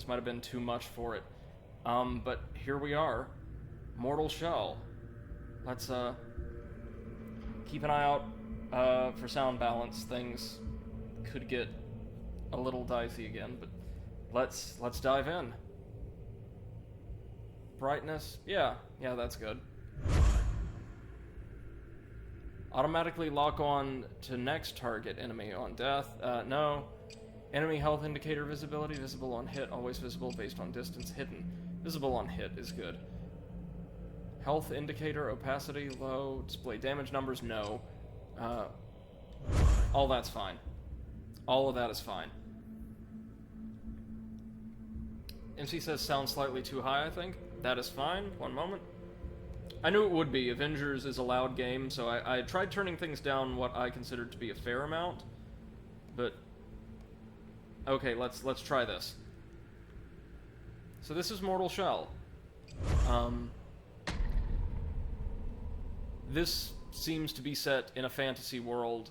might have been too much for it. But here we are. Mortal Shell. Let's, keep an eye out, for sound balance. Things could get a little dicey again, but let's dive in. Brightness? Yeah, that's good. Automatically lock on to next target enemy on death. No. Enemy health indicator visibility, visible on hit, always visible based on distance, hidden. Visible on hit is good. Health indicator, opacity, low, display damage numbers, no. All that's fine. All of that is fine. MC says sounds slightly too high, I think. That is fine. One moment. I knew it would be. Avengers is a loud game, so I tried turning things down what I considered to be a fair amount. But okay, let's try this. So this is Mortal Shell. This seems to be set in a fantasy world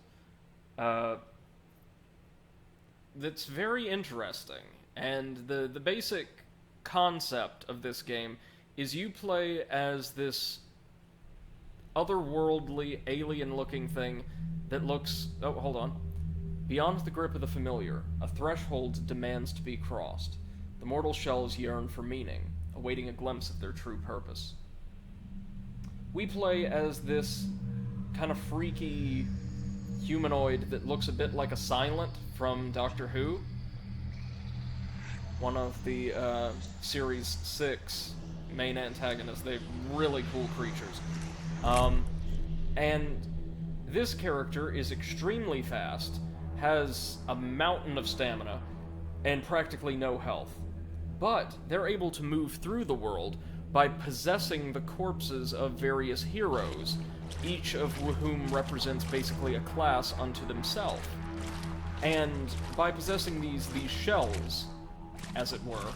that's very interesting. And the basic concept of this game is you play as this otherworldly, alien-looking thing that looks... Oh, hold on. Beyond the grip of the familiar, a threshold demands to be crossed. The mortal shells yearn for meaning, awaiting a glimpse of their true purpose. We play as this kind of freaky humanoid that looks a bit like a Silent from Doctor Who. One of the Series 6 main antagonists. They're really cool creatures. And this character is extremely fast, has a mountain of stamina, and practically no health. But they're able to move through the world by possessing the corpses of various heroes, each of whom represents basically a class unto themselves. And by possessing these shells, as it were,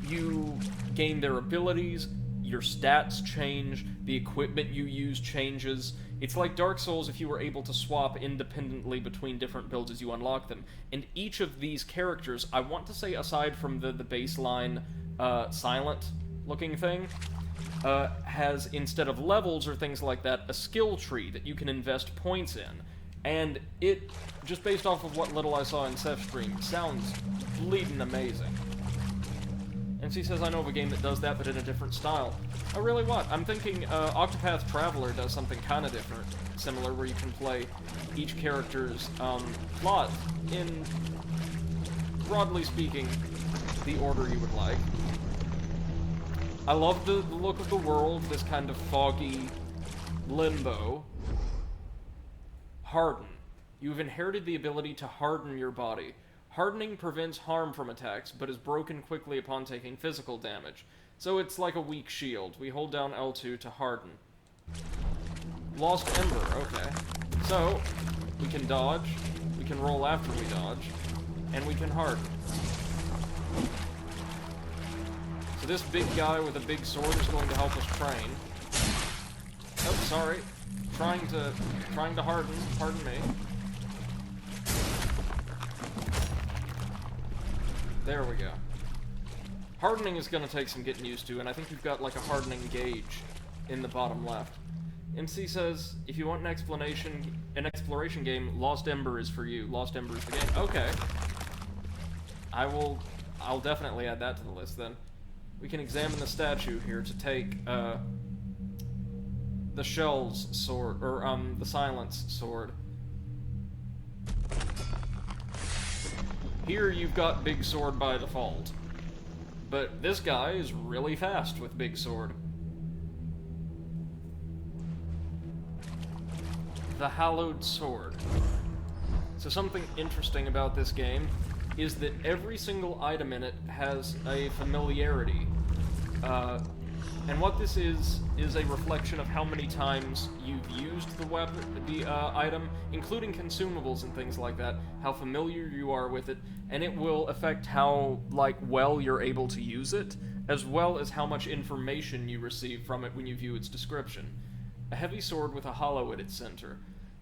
you gain their abilities, your stats change, the equipment you use changes. It's like Dark Souls if you were able to swap independently between different builds as you unlock them. And each of these characters, I want to say aside from the baseline Silent-looking thing, has, instead of levels or things like that, a skill tree that you can invest points in. And it, just based off of what little I saw in Seth's stream, sounds bleeding amazing. And she says, I know of a game that does that, but in a different style. Oh, really, what? I'm thinking Octopath Traveler does something kind of different, similar, where you can play each character's plot in, broadly speaking, the order you would like. I love the look of the world, this kind of foggy limbo. Harden. You've inherited the ability to harden your body. Hardening prevents harm from attacks, but is broken quickly upon taking physical damage. So it's like a weak shield. We hold down L2 to harden. Lost Ember, okay. So, we can dodge, we can roll after we dodge, and we can harden. So this big guy with a big sword is going to help us train. Oh, sorry. Trying to harden, pardon me. There we go. Hardening is going to take some getting used to, and I think you've got like a hardening gauge in the bottom left. MC says, if you want an exploration game, Lost Ember is for you. Lost Ember is the game. Okay. I'll definitely add that to the list then. We can examine the statue here to take, the Shell's sword, or, the Silence sword. Here you've got Big Sword by default. But this guy is really fast with Big Sword. The Hallowed Sword. So something interesting about this game is that every single item in it has a familiarity. And what this is a reflection of how many times you've used the item, including consumables and things like that, how familiar you are with it, and it will affect how, well you're able to use it, as well as how much information you receive from it when you view its description. A heavy sword with a hollow at its center.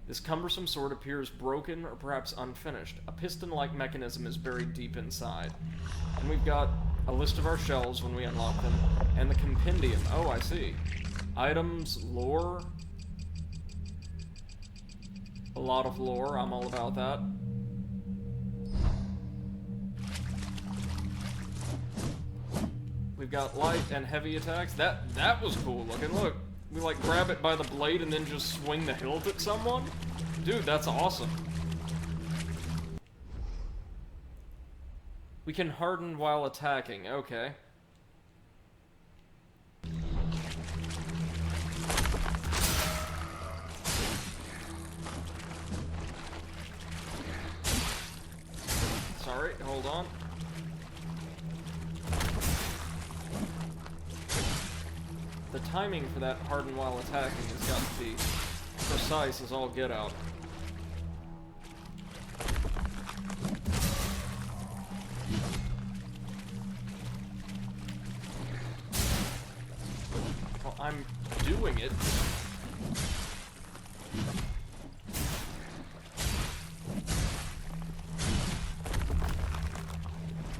This cumbersome sword appears broken or perhaps unfinished. A piston-like mechanism is buried deep inside. And we've got a list of our shells when we unlock them, and the compendium. Oh, I see. Items, lore. A lot of lore, I'm all about that. We've got light and heavy attacks. That was cool looking. Look, we like grab it by the blade and then just swing the hilt at someone? Dude, that's awesome. We can harden while attacking. Okay. Sorry, hold on. The timing for that harden while attacking has got to be precise as all get out. Well, I'm doing it.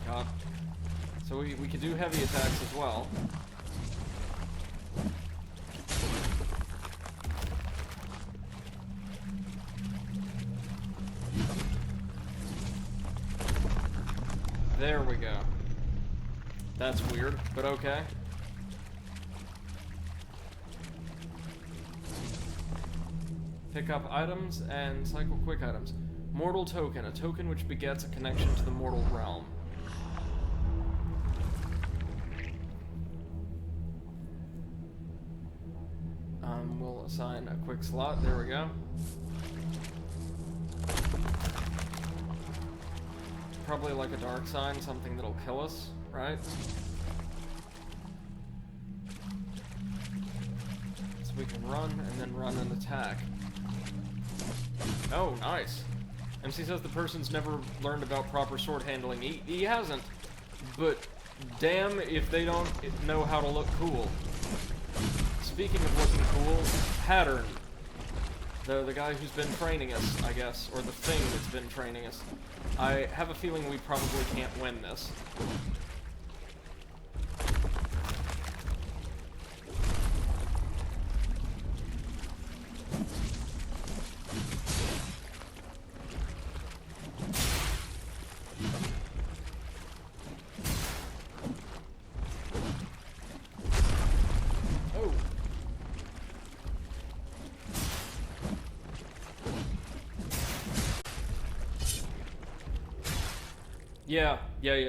God. So we can do heavy attacks as well. There we go. That's weird, but okay. Pick up items and cycle quick items. Mortal token, a token which begets a connection to the mortal realm. We'll assign a quick slot. There we go. Probably like a dark sign, something that'll kill us, right? So we can run and then run and attack. Oh, nice. MC says the person's never learned about proper sword handling. He hasn't, but damn if they don't know how to look cool. Speaking of looking cool, Pattern. The guy who's been training us, I guess, or the thing that's been training us. I have a feeling we probably can't win this.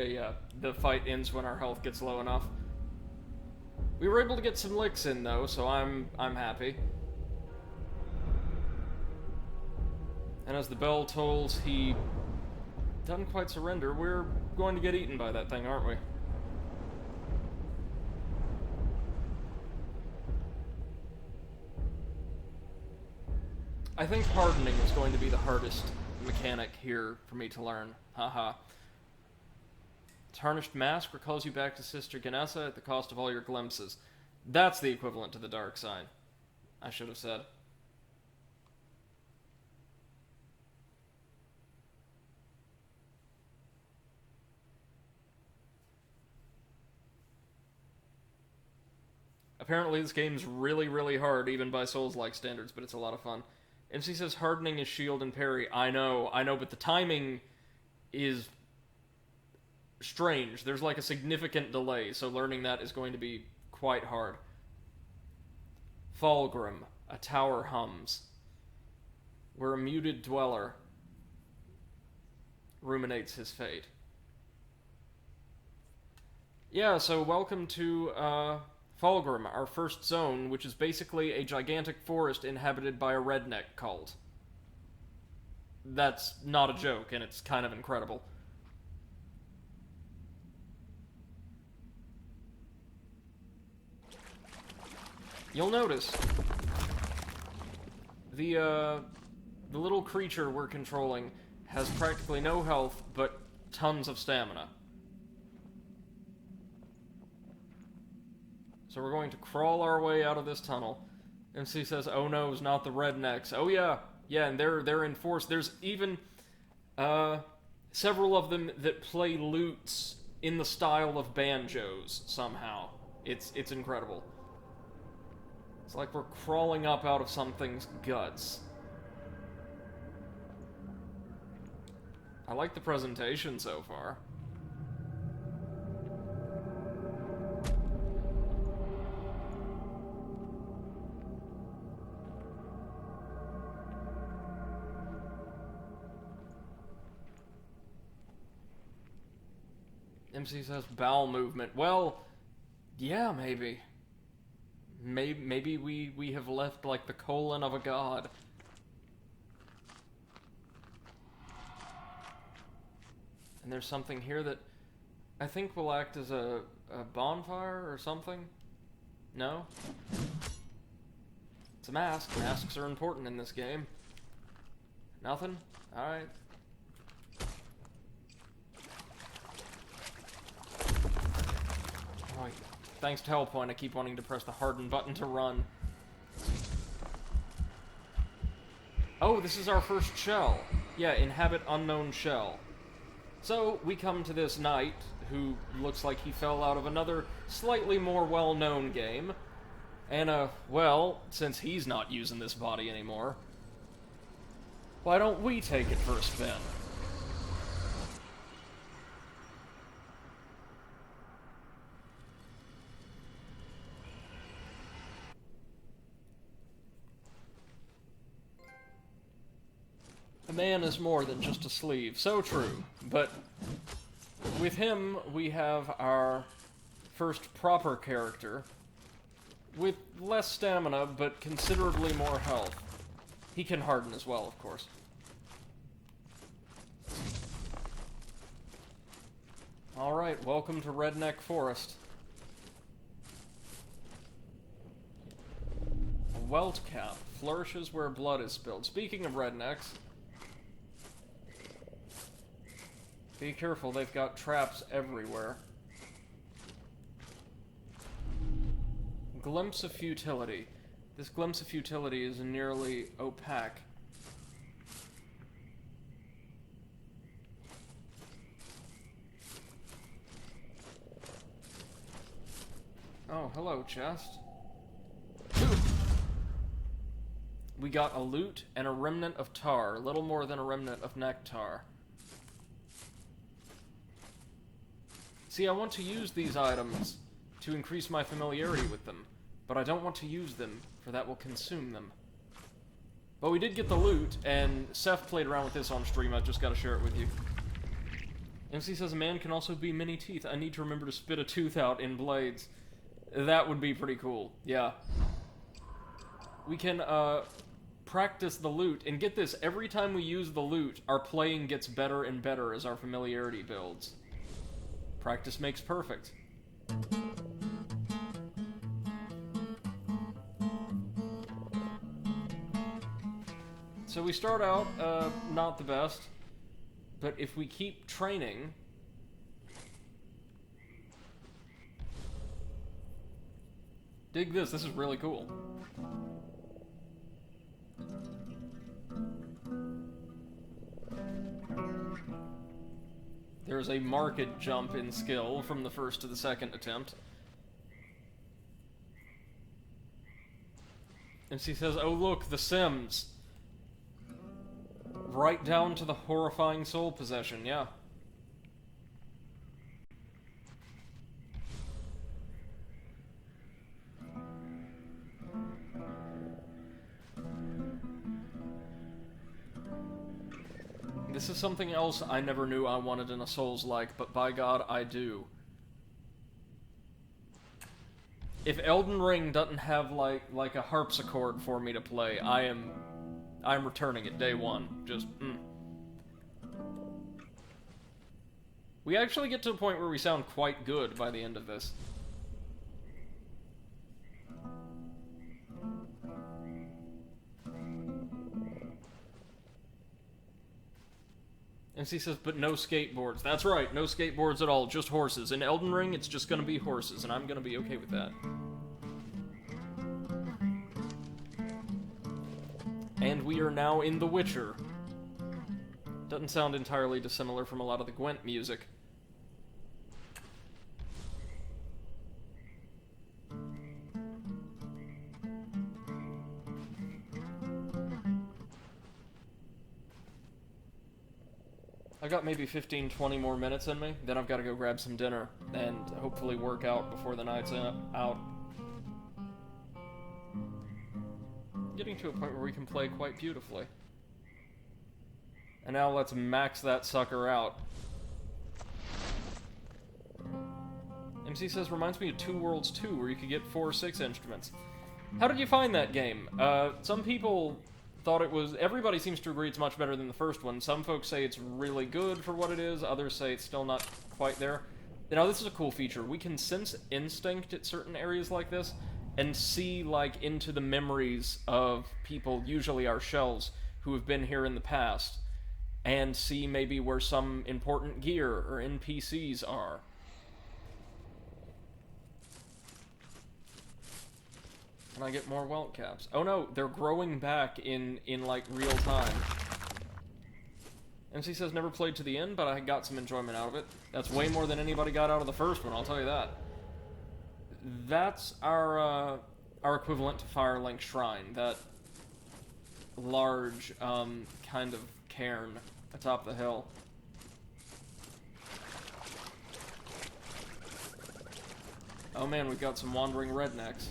Yeah. The fight ends when our health gets low enough. We were able to get some licks in though, so I'm happy. And as the bell tolls, he doesn't quite surrender. We're going to get eaten by that thing, aren't we? I think hardening is going to be the hardest mechanic here for me to learn. Haha. Tarnished Mask recalls you back to Sister Ganessa at the cost of all your glimpses. That's the equivalent to the dark sign, I should have said. Apparently this game's really, really hard, even by Souls-like standards, but it's a lot of fun. MC says hardening is shield and parry. I know, but the timing is strange. There's like a significant delay, so learning that is going to be quite hard. Fulgrim, a tower hums. Where a muted dweller ruminates his fate. Yeah, so welcome to Fulgrim, our first zone, which is basically a gigantic forest inhabited by a redneck cult. That's not a joke, and it's kind of incredible. You'll notice the little creature we're controlling has practically no health, but tons of stamina. So we're going to crawl our way out of this tunnel. MC says, oh no, it's not the rednecks. Oh yeah, Yeah, and they're enforced. There's even several of them that play lutes in the style of banjos somehow. It's incredible. It's like we're crawling up out of something's guts. I like the presentation so far. MC says bowel movement. Well, yeah, maybe. Maybe we have left, like, the colon of a god. And there's something here that I think will act as a bonfire or something? No? It's a mask. Masks are important in this game. Nothing? Alright. Oh, thanks to Hellpoint, I keep wanting to press the harden button to run. Oh, this is our first shell. Yeah, inhabit unknown shell. So, we come to this knight, who looks like he fell out of another slightly more well-known game. And, well, since he's not using this body anymore, why don't we take it for a spin? A man is more than just a sleeve. So true. But with him, we have our first proper character with less stamina, but considerably more health. He can harden as well, of course. Alright, welcome to Redneck Forest. A welt cap flourishes where blood is spilled. Speaking of rednecks, be careful, they've got traps everywhere. Glimpse of futility. This glimpse of futility is nearly opaque. Oh, hello, chest. We got a lute and a remnant of tar, little more than a remnant of nectar. See, I want to use these items to increase my familiarity with them, but I don't want to use them, for that will consume them. But we did get the loot, and Seth played around with this on stream. I just gotta share it with you. MC says a man can also be many teeth. I need to remember to spit a tooth out in blades. That would be pretty cool, yeah. We can, practice the loot, and get this, every time we use the loot, our playing gets better and better as our familiarity builds. Practice makes perfect. So we start out, not the best, but if we keep training... Dig this is really cool. There's a marked jump in skill from the first to the second attempt. And she says, oh look, The Sims. Right down to the horrifying soul possession, yeah. This is something else I never knew I wanted in a Souls-like, but by God, I do. If Elden Ring doesn't have, like a harpsichord for me to play, I'm returning it day one. Just, We actually get to a point where we sound quite good by the end of this. And she says, but no skateboards. That's right, no skateboards at all, just horses. In Elden Ring, it's just gonna be horses, and I'm gonna be okay with that. And we are now in The Witcher. Doesn't sound entirely dissimilar from a lot of the Gwent music. I've got maybe 15-20 more minutes in me, then I've got to go grab some dinner, and hopefully work out before the night's out. Getting to a point where we can play quite beautifully. And now let's max that sucker out. MC says, reminds me of Two Worlds 2, where you could get 4 or 6 instruments. How did you find that game? Some people thought it was... Everybody seems to agree it's much better than the first one. Some folks say it's really good for what it is, others say it's still not quite there. Now, this is a cool feature. We can sense instinct at certain areas like this, and see, like, into the memories of people, usually ourselves, who have been here in the past, and see maybe where some important gear or NPCs are. Can I get more welt caps? Oh no, they're growing back in like, real time. MC says, never played to the end, but I got some enjoyment out of it. That's way more than anybody got out of the first one, I'll tell you that. That's our equivalent to Firelink Shrine, that large, kind of cairn atop the hill. Oh man, we've got some wandering rednecks.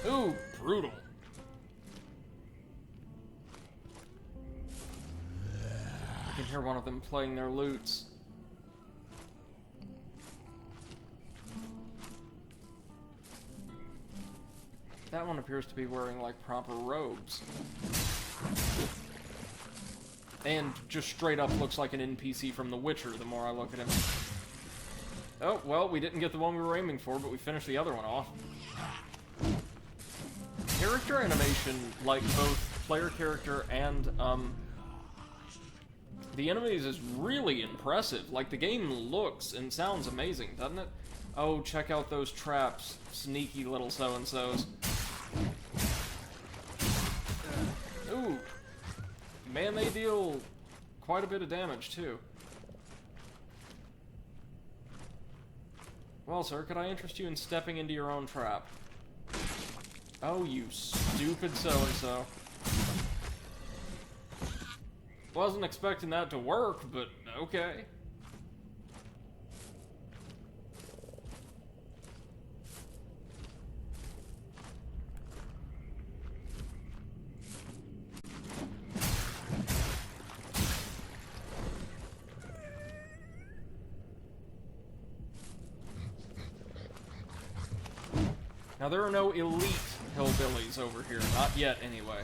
Ooh, brutal. I can hear one of them playing their lutes. That one appears to be wearing, like, proper robes. And just straight up looks like an NPC from The Witcher, the more I look at him. Oh, well, we didn't get the one we were aiming for, but we finished the other one off. Character animation, like both player character and, the enemies, is really impressive. Like, the game looks and sounds amazing, doesn't it? Oh, check out those traps, sneaky little so-and-sos. Ooh. Man, they deal quite a bit of damage, too. Well, sir, could I interest you in stepping into your own trap? Oh, you stupid so-and-so. Wasn't expecting that to work, but okay. Now, there are no elite hillbillies over here. Not yet, anyway.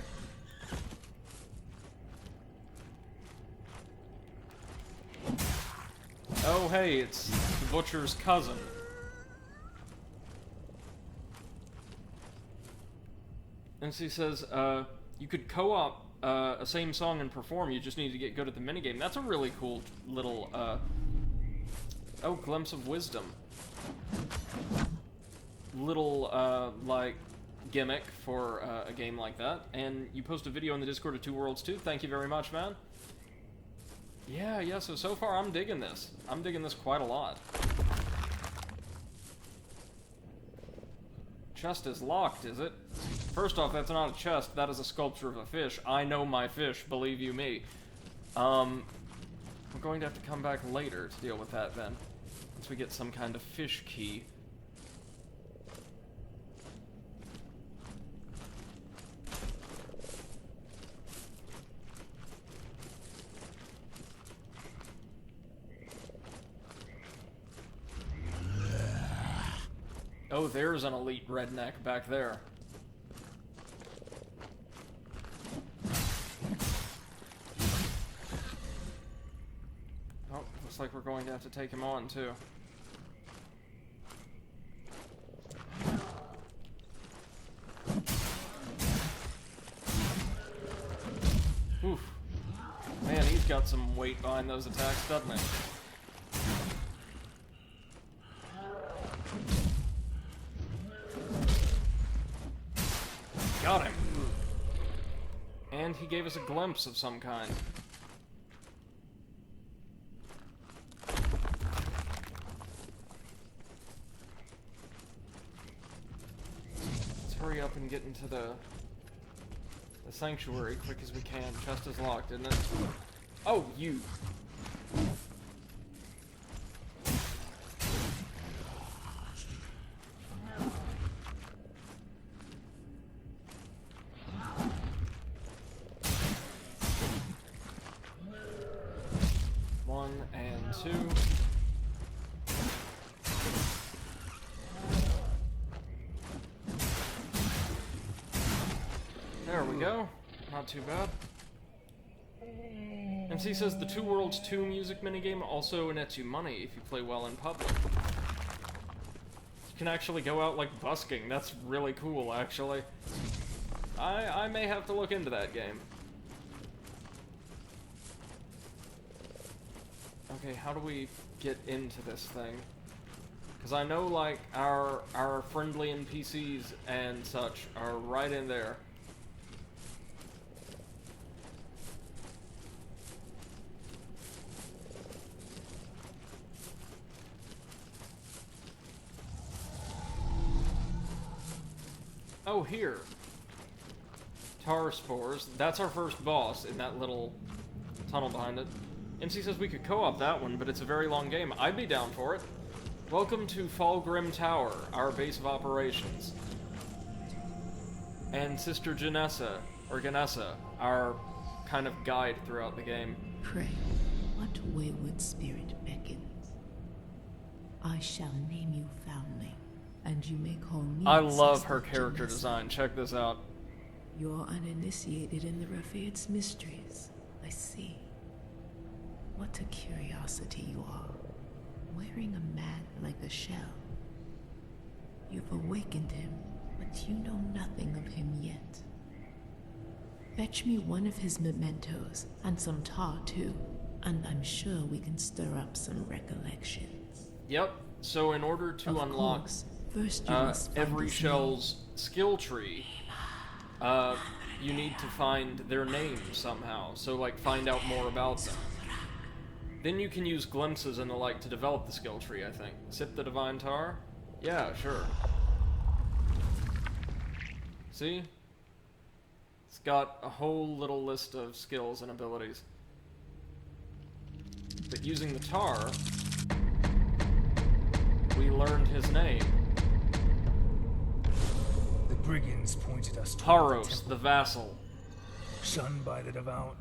Oh, hey, it's the butcher's cousin. And she says, you could co-op a same song and perform, you just need to get good at the minigame. That's a really cool little, oh, glimpse of wisdom. Little, like, gimmick for a game like that. And you post a video in the Discord of Two Worlds 2. Thank you very much, man. Yeah, so far I'm digging this. I'm digging this quite a lot. Chest is locked, is it? First off, that's not a chest, that is a sculpture of a fish. I know my fish, believe you me. We're going to have to come back later to deal with that then. Once we get some kind of fish key. Oh, there's an elite redneck back there. Oh, looks like we're going to have to take him on, too. Oof. Man, he's got some weight behind those attacks, doesn't he? Got him. And he gave us a glimpse of some kind. Let's hurry up and get into the sanctuary quick as we can. Chest is locked, isn't it? Oh, you. One and two. There we go. Not too bad. MC says the Two Worlds 2 music minigame also nets you money if you play well in public. You can actually go out like busking. That's really cool, actually. I may have to look into that game. Okay, how do we get into this thing? Because I know, like, our friendly NPCs and such are right in there. Oh, here. Tar spores. That's our first boss in that little tunnel behind it. MC says we could co-op that one, but it's a very long game. I'd be down for it. Welcome to Fallgrim Tower, our base of operations. And Sister Janessa, or Ganessa, our kind of guide throughout the game. Pray, what wayward spirit beckons? I shall name you Foundling, and you may call me. I love her Sister character Janessa. design. Check this out. You're uninitiated in the Rafaid's mysteries, I see. What a curiosity you are, wearing a man like a shell. You've awakened him, but you know nothing of him yet. Fetch me one of his mementos, and some tar too, and I'm sure we can stir up some recollections. Yep, so in order to Of unlock course, first you must find every his shell's skill tree, you need to find their name somehow, so like find out more about them. Then you can use glimpses and the like to develop the skill tree, I think. Sip the divine tar? Yeah, sure. See? It's got a whole little list of skills and abilities. But using the tar, we learned his name. The brigands pointed us toward Haros, the vassal. Shunned by the devout,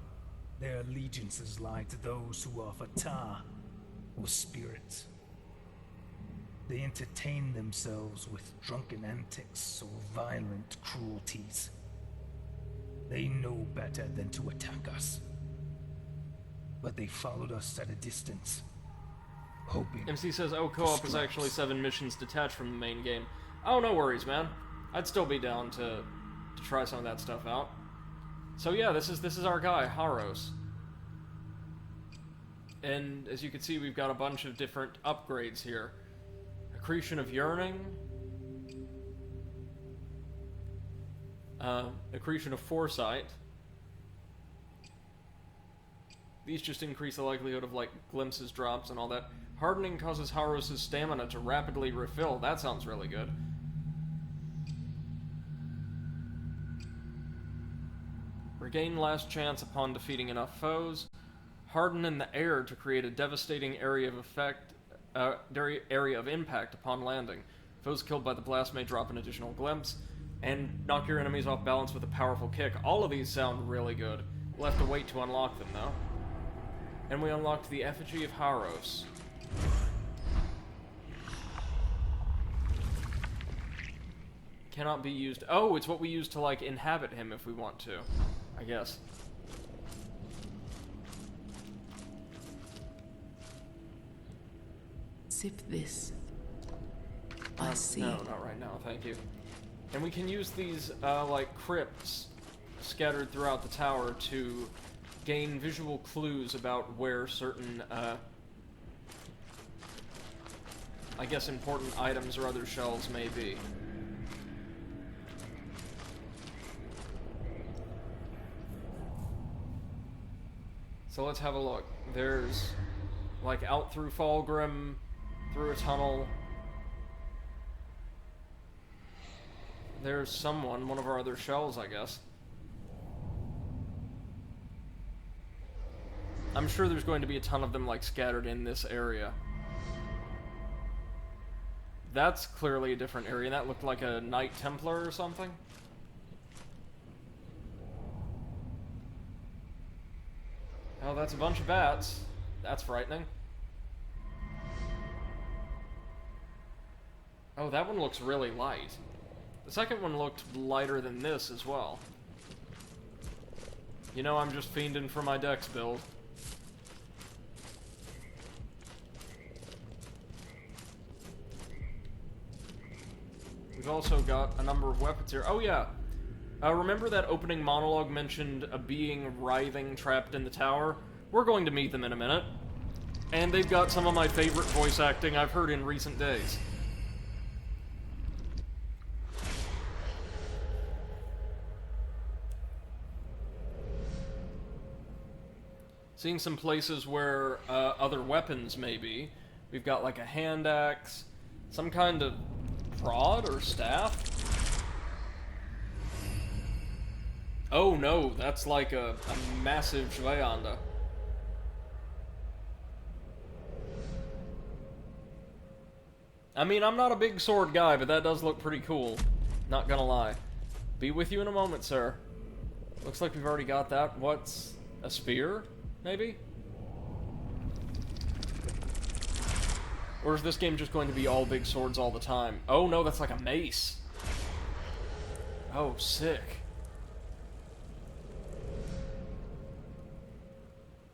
their allegiances lie to those who offer tar or spirits. They entertain themselves with drunken antics or violent cruelties. They know better than to attack us. But they followed us at a distance, hoping. MC says, oh, co-op is actually 7 missions detached from the main game. Oh, no worries, man. I'd still be down to try some of that stuff out. So yeah, this is our guy, Haros. And as you can see, we've got a bunch of different upgrades here. Accretion of Yearning. Accretion of Foresight. These just increase the likelihood of, like, glimpses, drops, and all that. Hardening causes Haros' stamina to rapidly refill. That sounds really good. Regain last chance upon defeating enough foes. Harden in the air to create a devastating area of impact upon landing. Foes killed by the blast may drop an additional glimpse, and knock your enemies off balance with a powerful kick. All of these sound really good. We'll have to wait to unlock them, though. And we unlocked the Effigy of Haros. Cannot be used. Oh, it's what we use to, like, inhabit him if we want to, I guess. Sip this. I see. No, not right now, thank you. And we can use these, like, crypts scattered throughout the tower to gain visual clues about where certain, I guess important items or other shells may be. So let's have a look. There's, like, out through Falgrim, through a tunnel. There's someone, one of our other shells, I guess. I'm sure there's going to be a ton of them, like, scattered in this area. That's clearly a different area. That looked like a Knight Templar or something. Oh, that's a bunch of bats. That's frightening. Oh, that one looks really light. The second one looked lighter than this as well. You know, I'm just fiending for my dex build. We've also got a number of weapons here. Oh yeah, remember that opening monologue mentioned a being writhing trapped in the tower? We're going to meet them in a minute. And they've got some of my favorite voice acting I've heard in recent days. Seeing some places where other weapons may be. We've got like a hand axe, some kind of prod or staff. Oh no, that's like a massive Shvayanda. I mean, I'm not a big sword guy, but that does look pretty cool. Not gonna lie. Be with you in a moment, sir. Looks like we've already got that. What's a spear? Maybe? Or is this game just going to be all big swords all the time? Oh no, that's like a mace. Oh, sick.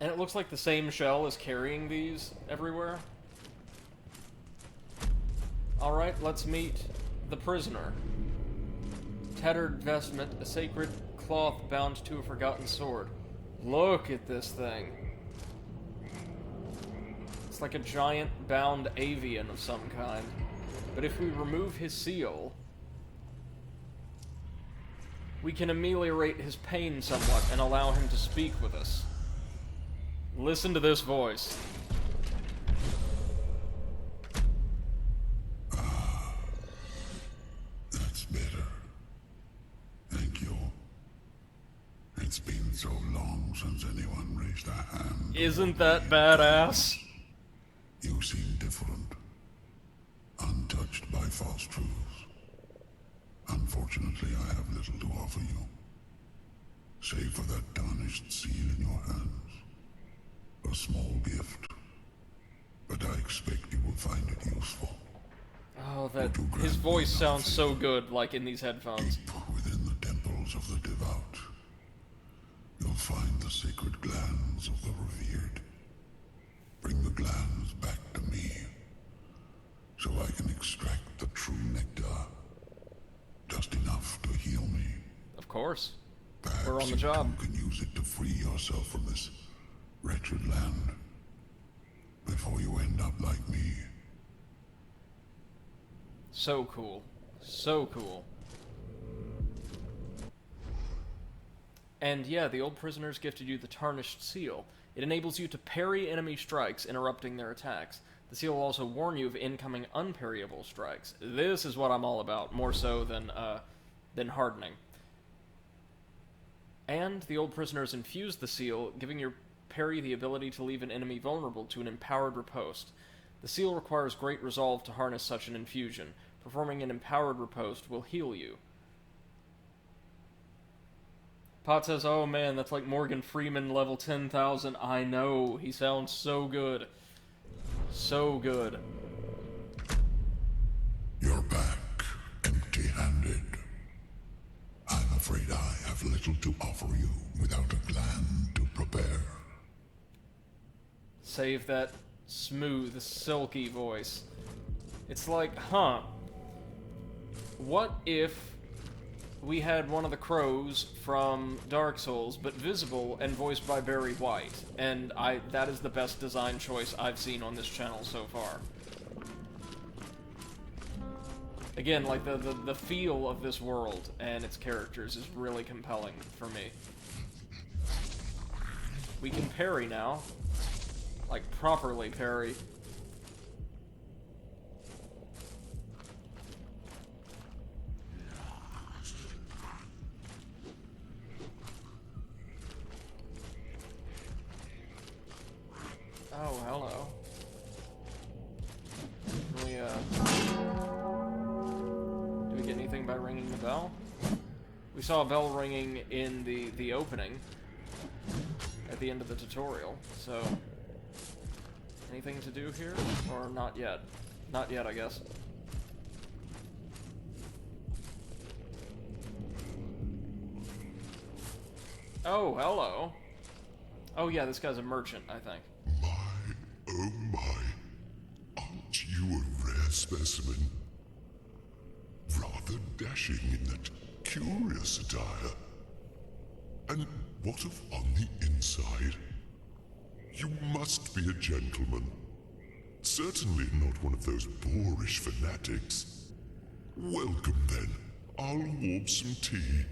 And it looks like the same shell is carrying these everywhere. Alright, let's meet the prisoner. Tattered vestment, a sacred cloth bound to a forgotten sword. Look at this thing. It's like a giant bound avian of some kind. But if we remove his seal, we can ameliorate his pain somewhat and allow him to speak with us. Listen to this voice. That's better. Thank you. It's been so long since anyone raised a hand. Isn't that badass? You seem different. Untouched by false truths. Unfortunately, I have little to offer you. Save for that tarnished seal in your hands. A small gift. But I expect you will find it useful. Oh, that his voice sounds so good, like in these headphones. Deep within the temples of the devout, you'll find the sacred glands of the revered. Bring the glands back to me, so I can extract the true nectar. Just enough to heal me. Of course. Perhaps We're on the you job. too can use it to free yourself from this wretched land, before you end up like me. So cool. So cool. And yeah, the old prisoners gifted you the Tarnished Seal. It enables you to parry enemy strikes, interrupting their attacks. The seal will also warn you of incoming unparryable strikes. This is what I'm all about, more so than hardening. And the old prisoners infused the seal, giving your parry the ability to leave an enemy vulnerable to an empowered riposte. The seal requires great resolve to harness such an infusion. Performing an empowered riposte will heal you. Pot says, oh man, that's like Morgan Freeman level 10,000. I know, he sounds so good. So good. You're back, empty-handed. I'm afraid I have little to offer you without a gland to prepare. Save that smooth, silky voice. It's like, huh, what if we had one of the crows from Dark Souls, but visible and voiced by Barry White? And that is the best design choice I've seen on this channel so far. Again, like, the feel of this world and its characters is really compelling for me. We can parry now. Like, properly parry. Oh, hello. Do we get anything by ringing the bell? We saw a bell ringing in the opening at the end of the tutorial, so anything to do here? Or not yet? Not yet, I guess. Oh, hello. Oh yeah, this guy's a merchant, I think. My, oh my. Aren't you a rare specimen? Rather dashing in that curious attire. And what of on the inside? You must be a gentleman. Certainly not one of those boorish fanatics. Welcome then. I'll warm some tea.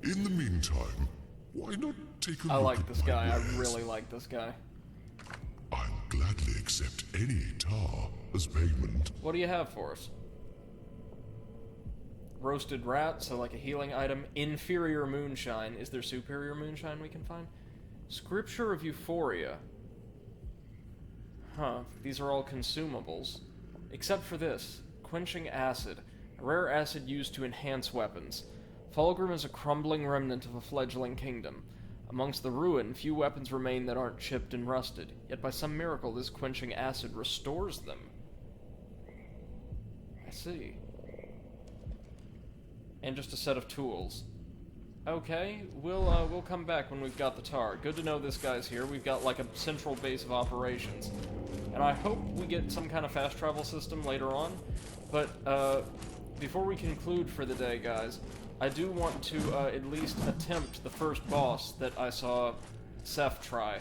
In the meantime, why not take a look I like at this my guy. I wares? really like this guy. I'll gladly accept any tar as payment. What do you have for us? Roasted rat, so like a healing item. Inferior moonshine. Is there superior moonshine we can find? Scripture of Euphoria. Huh, these are all consumables. Except for this. Quenching acid. A rare acid used to enhance weapons. Fulgrim is a crumbling remnant of a fledgling kingdom. Amongst the ruin, few weapons remain that aren't chipped and rusted. Yet by some miracle, this quenching acid restores them. I see. And just a set of tools. Okay, we'll come back when we've got the tar. Good to know this guy's here. We've got like a central base of operations. And I hope we get some kind of fast travel system later on. But, before we conclude for the day, guys, I do want to at least attempt the first boss that I saw Seth try.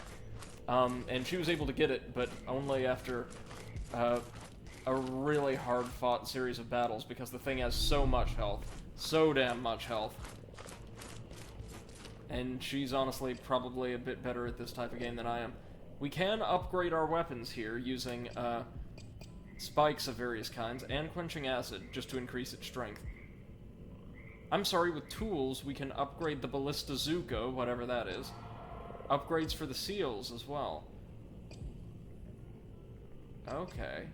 And she was able to get it, but only after a really hard-fought series of battles, because the thing has so much health. So damn much health. And she's honestly probably a bit better at this type of game than I am. We can upgrade our weapons here using spikes of various kinds and quenching acid just to increase its strength. I'm sorry, with tools we can upgrade the ballista Zuko, whatever that is. Upgrades for the seals as well. Okay.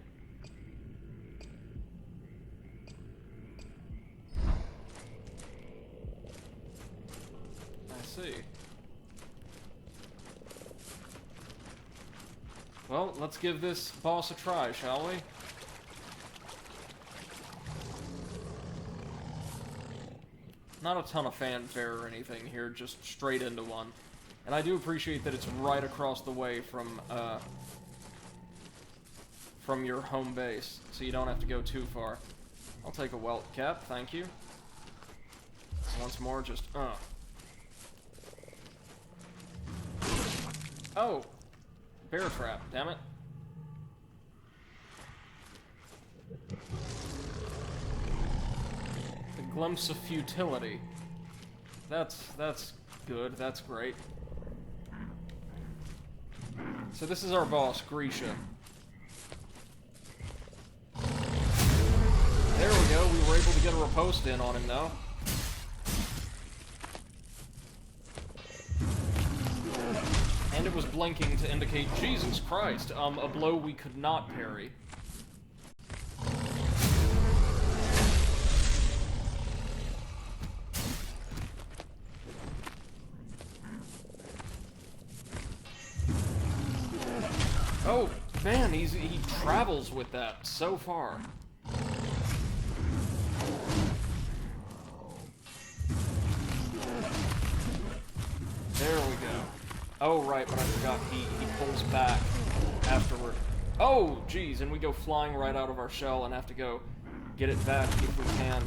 I see. Well, let's give this boss a try, shall we? Not a ton of fanfare or anything here, just straight into one. And I do appreciate that it's right across the way from your home base, so you don't have to go too far. I'll take a welt cap, thank you. Once more, just, Oh! Bear trap, damn it. The glimpse of futility. That's good, that's great. So this is our boss, Grisha. There we go, we were able to get a riposte in on him now. And it was blinking to indicate, Jesus Christ, a blow we could not parry. Oh, man, he travels with that so far. There we go. Oh, right, but I forgot he pulls back afterward. Oh, geez, and we go flying right out of our shell and have to go get it back if we can.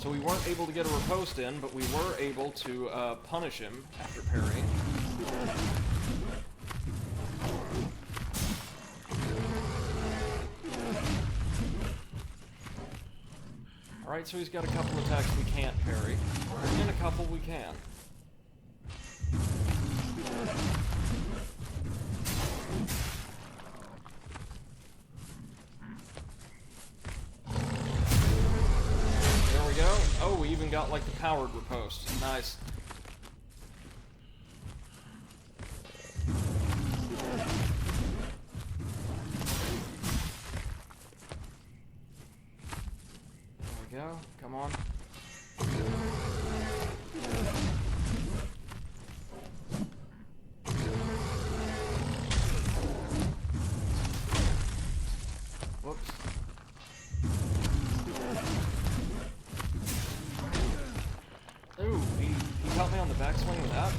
So we weren't able to get a riposte in, but we were able to punish him after parrying. Alright, so he's got a couple attacks we can't parry, and a couple we can. There we go. Oh, we even got, like, the powered riposte. Nice. Go. Come on. Whoops. Ooh, he caught me on the backswing with that.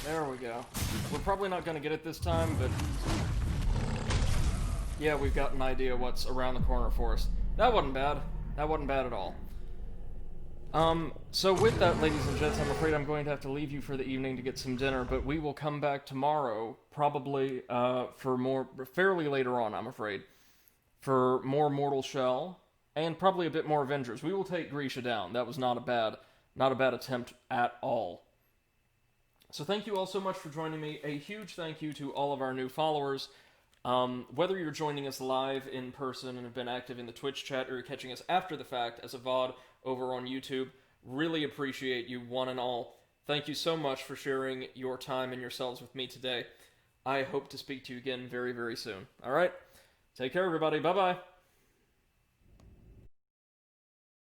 There we go. We're probably not going to get it this time, but yeah, we've got an idea what's around the corner for us. That wasn't bad. That wasn't bad at all. So with that, ladies and gents, I'm afraid I'm going to have to leave you for the evening to get some dinner, but we will come back tomorrow, probably for more, fairly later on, I'm afraid, for more Mortal Shell, and probably a bit more Avengers. We will take Grisha down. That was not a bad attempt at all. So thank you all so much for joining me. A huge thank you to all of our new followers. Whether you're joining us live in person and have been active in the Twitch chat, or you're catching us after the fact as a VOD over on YouTube, really appreciate you one and all. Thank you so much for sharing your time and yourselves with me today. I hope to speak to you again very, very soon. Alright? Take care, everybody. Bye-bye.